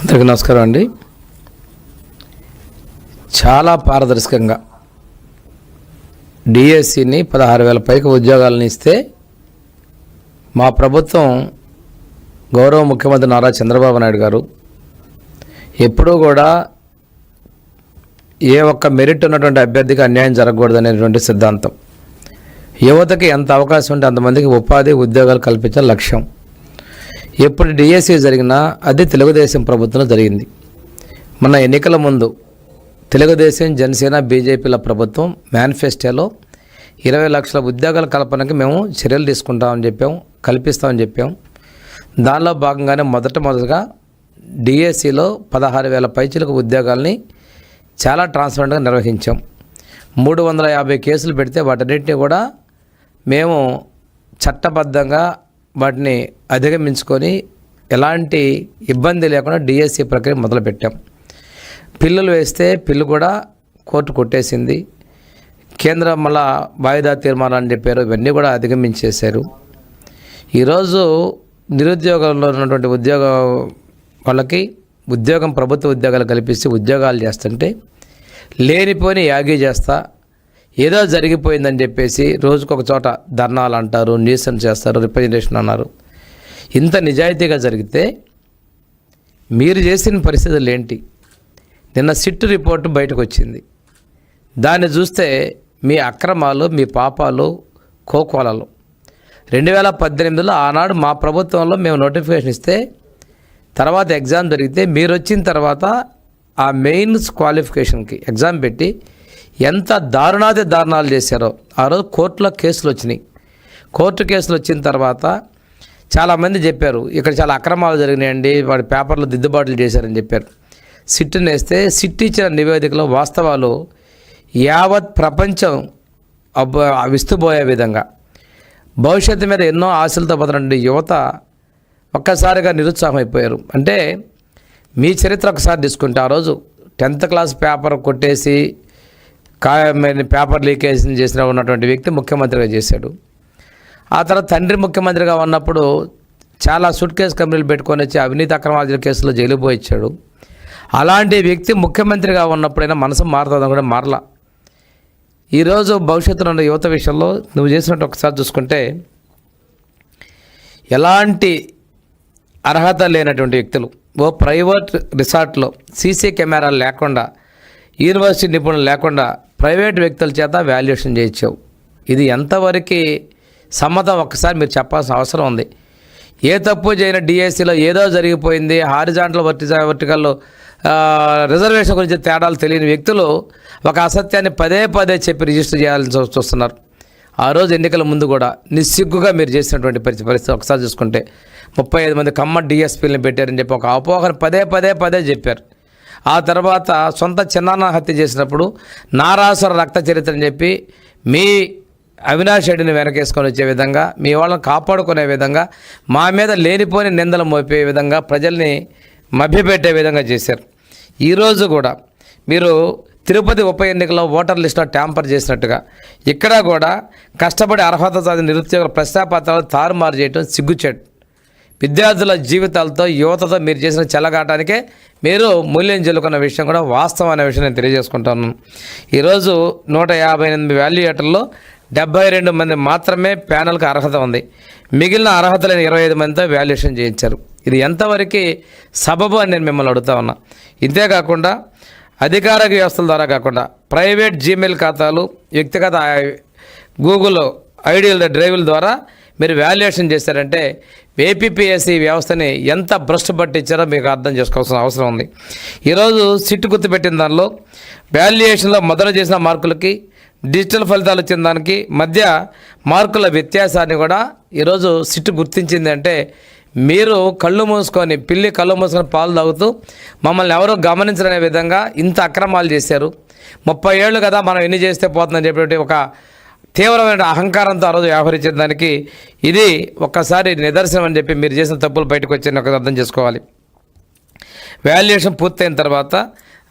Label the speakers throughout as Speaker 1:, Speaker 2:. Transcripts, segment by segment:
Speaker 1: అందరికీ నమస్కారం అండి. చాలా పారదర్శకంగా డిఎస్సిని 16,000 పైకి ఉద్యోగాలను ఇస్తే మా ప్రభుత్వం గౌరవ ముఖ్యమంత్రి నారా చంద్రబాబు నాయుడు గారు ఎప్పుడూ కూడా ఏ ఒక్క మెరిట్ ఉన్నటువంటి అభ్యర్థికి అన్యాయం జరగకూడదనేటువంటి సిద్ధాంతం, యువతకి ఎంత అవకాశం ఉంటే అంతమందికి ఉపాధి ఉద్యోగాలు కల్పించే లక్ష్యం. ఎప్పుడు డిఎస్సి జరిగినా అది తెలుగుదేశం ప్రభుత్వం జరిగింది. మన ఎన్నికల ముందు తెలుగుదేశం, జనసేన, బీజేపీల ప్రభుత్వం మేనిఫెస్టోలో 20 లక్షల ఉద్యోగాల కల్పనకి మేము చర్యలు తీసుకుంటామని చెప్పాం, కల్పిస్తామని చెప్పాం. దానిలో భాగంగానే మొదటగా డిఎస్సిలో 16,000 పైచిలకు ఉద్యోగాల్ని చాలా ట్రాన్స్పరెంట్గా నిర్వహించాం. 350 కేసులు పెడితే వాటన్నిటిని కూడా మేము చట్టబద్ధంగా వాటిని అధిగమించుకొని ఎలాంటి ఇబ్బంది లేకుండా డిఎస్సి ప్రక్రియ మొదలుపెట్టాం. పిల్లులు వేస్తే పిల్లు కూడా కోర్టు కొట్టేసింది. కేంద్రం మళ్ళా వాయిదా తీర్మానాన్ని చెప్పారు, ఇవన్నీ కూడా అధిగమించేశారు. ఈరోజు నిరుద్యోగంలో ఉన్నటువంటి వాళ్ళకి ఉద్యోగం, ప్రభుత్వ ఉద్యోగాలు కల్పిస్తే ఉద్యోగాలు చేస్తుంటే లేనిపోని యాగి చేస్తా ఏదో జరిగిపోయిందని చెప్పేసి రోజుకొక చోట ధర్నాలు అంటారు, న్యూసెన్స్ చేస్తారు, రిప్రజెంటేషన్ అన్నారు. ఇంత నిజాయితీగా జరిగితే మీరు చేసిన పరిస్థితులు ఏంటి? నిన్న సిట్ రిపోర్టు బయటకు వచ్చింది. దాన్ని చూస్తే మీ అక్రమాలు, మీ పాపాలు కోకోలలు. 2018లో ఆనాడు మా ప్రభుత్వంలో మేము నోటిఫికేషన్ ఇస్తే తర్వాత ఎగ్జామ్ జరిగితే మీరు వచ్చిన తర్వాత ఆ మెయిన్స్ క్వాలిఫికేషన్కి ఎగ్జామ్ పెట్టి ఎంత దారుణాలు చేశారో. ఆ రోజు కోర్టులో కేసులు వచ్చినాయి. కోర్టు కేసులు వచ్చిన తర్వాత చాలామంది చెప్పారు ఇక్కడ చాలా అక్రమాలు జరిగినాయండి, వాడి పేపర్లో దిద్దుబాట్లు చేశారని చెప్పారు. సిట్ని వేస్తే సిట్ ఇచ్చిన నివేదికలో వాస్తవాలు యావత్ ప్రపంచం విస్తుపోయే విధంగా, భవిష్యత్తు మీద ఎన్నో ఆశలతో పోతున్నటువంటి యువత ఒక్కసారిగా నిరుత్సాహం అయిపోయారు. అంటే మీ చరిత్ర ఒకసారి తీసుకుంటే ఆ రోజు 10th క్లాస్ పేపర్ కొట్టేసి పేపర్ లీకేజ్ చేసిన ఉన్నటువంటి వ్యక్తి ముఖ్యమంత్రిగా చేశాడు. ఆ తర్వాత తండ్రి ముఖ్యమంత్రిగా ఉన్నప్పుడు చాలా సూట్ కేసు కంపెనీలు పెట్టుకొని వచ్చి అవినీతి అక్రమాల కేసులో జైలు పోయిచ్చాడు. అలాంటి వ్యక్తి ముఖ్యమంత్రిగా ఉన్నప్పుడైనా మనసు మారుతుందని కూడా మారలా. ఈరోజు భవిష్యత్తులో ఉన్న యువత విషయంలో నువ్వు చేసినట్టు ఒకసారి చూసుకుంటే ఎలాంటి అర్హత లేనటువంటి వ్యక్తులు ఓ ప్రైవేట్ రిసార్ట్లో సీసీ కెమెరాలు లేకుండా, యూనివర్సిటీ నిపుణులు లేకుండా ప్రైవేట్ వ్యక్తుల చేత వాల్యుయేషన్ చేయించావు. ఇది ఎంతవరకు సమ్మతం ఒక్కసారి మీరు చెప్పాల్సిన అవసరం ఉంది. ఏ తప్పు చేయని డిఎస్సిలో ఏదో జరిగిపోయింది, హారిజాంటల్ వర్టికల్లో రిజర్వేషన్ గురించి తేడాలు తెలియని వ్యక్తులు ఒక అసత్యాన్ని పదే చెప్పి రిజిస్టర్ చేయాలని చూస్తున్నారు. ఆ రోజు ఎన్నికల ముందు కూడా నిస్సిగ్గుగా మీరు చేసినటువంటి పరిస్థితి ఒకసారి చూసుకుంటే 35 మంది కమ్మ డిఎస్పీలను పెట్టారని చెప్పి ఒక అపోహను పదే చెప్పారు. ఆ తర్వాత సొంత చిన్నాన్న హత్య చేసినప్పుడు నారాసుర రక్త చరిత్ర అని చెప్పి మీ అవినాష్ రెడ్డిని వెనకేసుకొని వచ్చే విధంగా, మీ వాళ్ళని కాపాడుకునే విధంగా, మా మీద లేనిపోని నిందలు మోపే విధంగా, ప్రజల్ని మభ్యపెట్టే విధంగా చేశారు. ఈరోజు కూడా మీరు తిరుపతి ఉప ఎన్నికలో ఓటర్ లిస్టులో ట్యాంపర్ చేసినట్టుగా ఇక్కడ కూడా కష్టపడి అర్హత సాధిన నిరుద్యోగుల ప్రశ్నాపత్రాలు తారుమారు చేయడం సిగ్గుచేటు. విద్యార్థుల జీవితాలతో, యువతతో మీరు చేసిన చెలగాటానికే మీరు మూల్యం చెల్లుకున్న విషయం కూడా వాస్తవం అనే విషయం నేను తెలియజేసుకుంటాను. ఈరోజు 158 వాల్యుయేటర్లో 72 మంది మాత్రమే ప్యానెల్కి అర్హత ఉంది. మిగిలిన అర్హత లేని 25 మందితో వాల్యుయేషన్ చేయించారు. ఇది ఎంతవరకు సబబు అని నేను మిమ్మల్ని అడుగుతా ఉన్నా. ఇంతేకాకుండా అధికారిక వ్యవస్థల ద్వారా కాకుండా ప్రైవేట్ జీమెయిల్ ఖాతాలు, వ్యక్తిగత గూగుల్ ఐడీల డ్రైవుల ద్వారా మీరు వాల్యుయేషన్ చేశారంటే ఏపీపీఎస్సీ వ్యవస్థని ఎంత భ్రష్టు పట్టించారో మీకు అర్థం చేసుకోవాల్సిన అవసరం ఉంది. ఈరోజు సిట్ గుర్తుపెట్టిన దానిలో వాల్యుయేషన్లో మొదట చేసిన మార్కులకి, డిజిటల్ ఫలితాలు వచ్చిన దానికి మధ్య మార్కుల వ్యత్యాసాన్ని కూడా ఈరోజు సిట్ గుర్తించింది. అంటే మీరు కళ్ళు మూసుకొని, పిల్లి కళ్ళు మూసుకొని పాలు తాగుతూ మమ్మల్ని ఎవరో గమనించరనే విధంగా ఇంత అక్రమాలు చేశారు. 30 ఏళ్ళు కదా మనం ఎన్ని చేస్తే పోతుందని చెప్పేటువంటి ఒక తీవ్రమైన అహంకారంతో ఆ రోజు వ్యవహరించిన దానికి ఇది ఒక్కసారి నిదర్శనం అని చెప్పి మీరు చేసిన తప్పులు బయటకు వచ్చాయని ఒక అర్థం చేసుకోవాలి. వాల్యుయేషన్ పూర్తయిన తర్వాత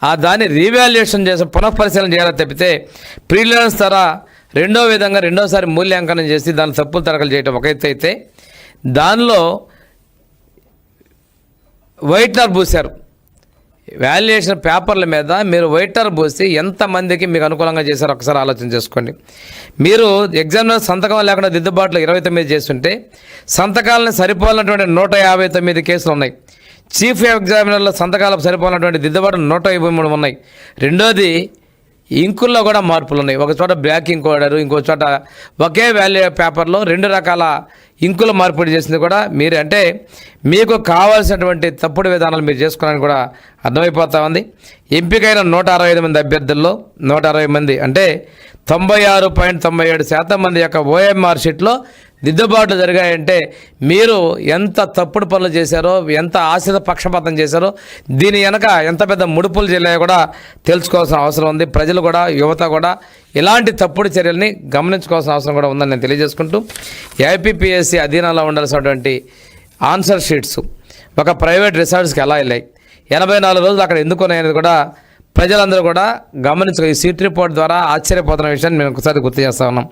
Speaker 1: ఆ దాన్ని రీవాల్యుయేషన్ చేసి పునఃపరిశీలన చేయాలి తప్పితే ప్రీలిమినరీస్ ద్వారా రెండోసారి మూల్యాంకనం చేసి దాని తప్పులు తరగలు చేయడం ఒక ఎత్తు అయితే, దానిలో వైట్నర్ పూశారు. వాల్యుయేషన్ పేపర్ల మీద మీరు వైటర్ పోసి ఎంతమందికి మీకు అనుకూలంగా చేశారో ఒకసారి ఆలోచన చేసుకోండి. మీరు ఎగ్జామ్లో సంతకం లేకుండా దిద్దుబాట్లు 29 చేస్తుంటే సంతకాలను సరిపోలినటువంటి 159 కేసులు ఉన్నాయి. చీఫ్ ఎగ్జామినర్లో సంతకాలకు సరిపోలినటువంటి దిద్దుబాటు 123 ఉన్నాయి. రెండోది ఇంకుల్లో కూడా మార్పులు ఉన్నాయి. ఒక చోట బ్లాక్ ఇంక్ వాడారు, ఇంకో చోట ఒకే వాల్యూ పేపర్లో 2 రకాల ఇంకుల మార్పిడి చేసింది కూడా మీరు. అంటే మీకు కావాల్సినటువంటి తప్పుడు విధానాలు మీరు చేసుకోవడానికి కూడా అర్థమైపోతా ఉంది. ఎంపికైన 165 మంది అభ్యర్థుల్లో 160 మంది అంటే 96.97% మంది యొక్క ఓఎంఆర్ షీట్లో దిద్దుబాట్లు జరిగాయంటే మీరు ఎంత తప్పుడు పనులు చేశారో, ఎంత ఆశిత పక్షపాతం చేశారో, దీని వెనక ఎంత పెద్ద ముడుపులు చెల్లాయో కూడా తెలుసుకోవాల్సిన అవసరం ఉంది. ప్రజలు కూడా, యువత కూడా ఇలాంటి తప్పుడు చర్యల్ని గమనించుకోవాల్సిన అవసరం కూడా ఉందని నేను తెలియజేసుకుంటూ, ఏపీపీఎస్సీ అధీనంలో ఉండాల్సినటువంటి ఆన్సర్ షీట్స్ ఒక ప్రైవేట్ రిసార్ట్స్కి ఎలా వెళ్ళాయి, 84 రోజులు అక్కడ ఎందుకు ఉన్నాయనేది కూడా ప్రజలందరూ కూడా గమనించుకో. ఈ సీట్ రిపోర్ట్ ద్వారా ఆశ్చర్యపోతున్న విషయాన్ని మేము ఒకసారి గుర్తు చేస్తూ ఉన్నాం.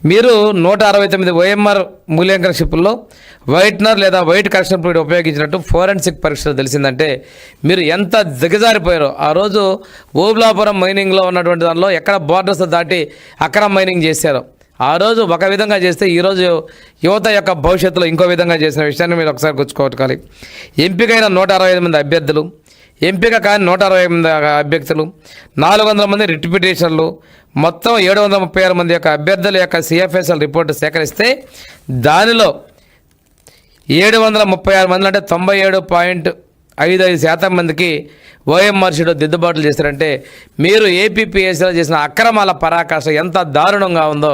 Speaker 1: మీరు 169 ఓఎంఆర్ మూల్యాంకన షిప్పుల్లో వైట్నర్ లేదా వైట్ కరెక్షన్ ఫ్లూయిడ్ ఉపయోగించినట్టు ఫోరెన్సిక్ పరీక్షలు తెలిసిందంటే మీరు ఎంత దిగజారిపోయారో. ఆ రోజు ఓబులాపురం మైనింగ్లో ఉన్నటువంటి దానిలో ఎక్కడ బోర్డర్స్ దాటి అక్రమ మైనింగ్ చేశారో, ఆ రోజు ఒక విధంగా చేస్తే ఈరోజు యువత యొక్క భవిష్యత్తులో ఇంకో విధంగా చేసిన విషయాన్ని మీరు ఒకసారి గుర్తుకోవాలి. ఎంపికైన 165 మంది అభ్యర్థులు, ఎంపిక కాని 160 మంది అభ్యర్థులు, 400 మంది రిట్ పిటిషన్లు, మొత్తం 736 మంది యొక్క అభ్యర్థుల యొక్క సిఎఫ్ఎస్ఎల్ రిపోర్టు సేకరిస్తే దానిలో 736 మంది అంటే 97.55% మందికి ఓఎంఆర్ షీట్లో దిద్దుబాట్లు చేశారంటే మీరు ఏపీపీఎస్సీలో చేసిన అక్రమాల పరాకాష్ట ఎంత దారుణంగా ఉందో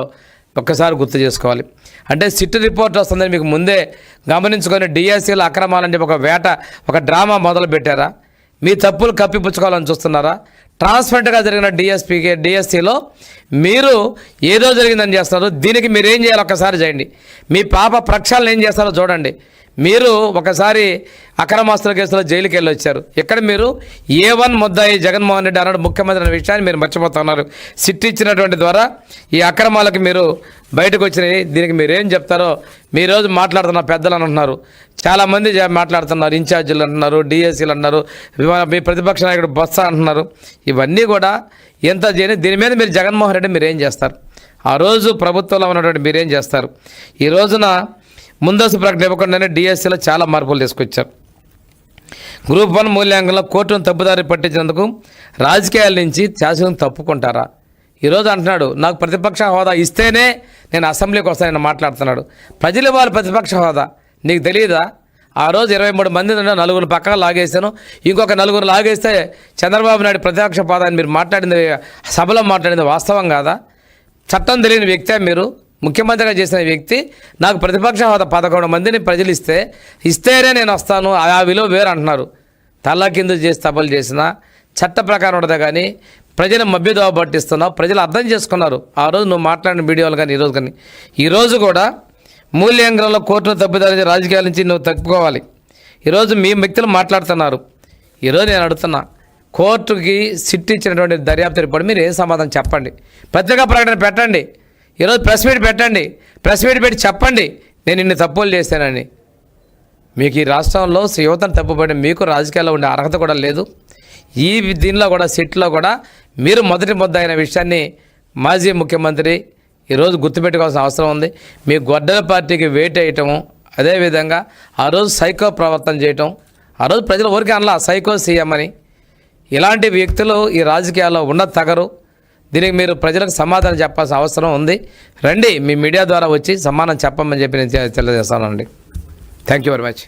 Speaker 1: ఒక్కసారి గుర్తు చేసుకోవాలి. అంటే సిట్ రిపోర్ట్ వస్తుందని మీకు ముందే గమనించుకొని డిఎస్సీలో అక్రమాలని చెప్పి ఒక డ్రామా మొదలు పెట్టారా? మీ తప్పులు కప్పిపుచ్చుకోవాలని చూస్తున్నారా? ట్రాన్స్పరెంట్గా జరిగిన డిఎస్సీలో మీరు ఏదో జరిగిందని చేస్తున్నారు. దీనికి మీరు ఏం చేయాలి ఒక్కసారి చేయండి. మీ పాప ప్రక్షాళన ఏం చేస్తారో చూడండి. మీరు ఒకసారి అక్రమాస్తుల కేసులో జైలుకి వెళ్ళి వచ్చారు. ఇక్కడ మీరు A1 ముద్దాయి జగన్మోహన్ రెడ్డి అన్నాడు ముఖ్యమంత్రి అనే విషయాన్ని మీరు మర్చిపోతున్నారు. సిట్ ఇచ్చినటువంటి ద్వారా ఈ అక్రమాలకు మీరు బయటకు వచ్చినాయి. దీనికి మీరు ఏం చెప్తారో మీ రోజు మాట్లాడుతున్న పెద్దలు అంటున్నారు, చాలామంది మాట్లాడుతున్నారు, ఇన్ఛార్జీలు అంటున్నారు, డిఎస్సీలు అంటున్నారు, మీ ప్రతిపక్ష నాయకుడు బొత్స అంటున్నారు. ఇవన్నీ కూడా ఎంత చేయని దీని మీద మీరు జగన్మోహన్ రెడ్డి మీరు ఏం చేస్తారు? ఆ రోజు ప్రభుత్వంలో ఉన్నటువంటి మీరేం చేస్తారు? ఈ రోజున ముందస్తు ప్రకటన ఇవ్వకుండానే డిఎస్సీలో చాలా మార్పులు తీసుకొచ్చారు. గ్రూప్ 1 మూల్యాంకనంలో కోర్టును తప్పుదారి పట్టించినందుకు రాజకీయాల నుంచి శాసనం తప్పుకుంటారా? ఈరోజు అంటున్నాడు నాకు ప్రతిపక్ష హోదా ఇస్తేనే నేను అసెంబ్లీకి వస్తానని మాట్లాడుతున్నాడు. ప్రజలు వాళ్ళ ప్రతిపక్ష హోదా నీకు తెలియదా? ఆ రోజు 23 మంది 4 పక్కన లాగేశాను, ఇంకొక 4 లాగేస్తే చంద్రబాబు నాయుడు ప్రతిపక్ష హోదా అని మీరు మాట్లాడింది, సభలో మాట్లాడింది వాస్తవం కాదా? చట్టం తెలియని వ్యక్తే మీరు. ముఖ్యమంత్రిగా చేసిన వ్యక్తి నాకు ప్రతిపక్ష హోదా 11 మందిని ప్రజలు ఇస్తేనే నేను వస్తాను, ఆ విలువ వేరు అంటున్నారు. తల్ల కింద చేసి తప్పులు చేసినా చట్ట ప్రకారం ఉండదు. కానీ ప్రజలు మభ్యదోవ పట్టిస్తున్నావు. ప్రజలు అర్థం చేసుకున్నారు ఆ రోజు నువ్వు మాట్లాడిన వీడియోలు కానీ ఈరోజు కూడా మూల్యాంకనంలో కోర్టును తప్పుదారి రాజకీయాల నుంచి నువ్వు తప్పుకోవాలి. ఈరోజు మీ వ్యక్తులు మాట్లాడుతున్నారు. ఈరోజు నేను అడుగుతున్నా, కోర్టుకి సిట్ ఇచ్చినటువంటి దర్యాప్తు రిపోర్ట్ మీరు ఏం సమాధానం చెప్పండి. పత్రికా ప్రకటన పెట్టండి, ఈరోజు ప్రెస్ మీట్ పెట్టండి, ప్రెస్ మీట్ పెట్టి చెప్పండి నేను ఇన్ని తప్పులు చేశానని. మీకు ఈ రాష్ట్రంలో యువతను తప్పుపడి మీకు రాజకీయాల్లో ఉండే అర్హత కూడా లేదు. ఈ దీనిలో కూడా సిట్లో కూడా మీరు మొదటి ముద్ద అయిన విషయాన్ని మాజీ ముఖ్యమంత్రి ఈరోజు గుర్తుపెట్టుకోవాల్సిన అవసరం ఉంది. మీ గొడ్డల పార్టీకి వెయిట్ వేయటము, అదేవిధంగా ఆ రోజు సైకో ప్రవర్తన చేయటం, ఆ రోజు ప్రజలు ఊరికే అనలా సైకో సీఎం అని. ఇలాంటి వ్యక్తులు ఈ రాజకీయాల్లో ఉన్న తగరు. దీనికి మీరు ప్రజలకు సమాధానం చెప్పాల్సిన అవసరం ఉంది. రండి మీ మీడియా ద్వారా వచ్చి సమాధానం చెప్పమని చెప్పి నేను తెలియజేస్తానండి. Thank you very much.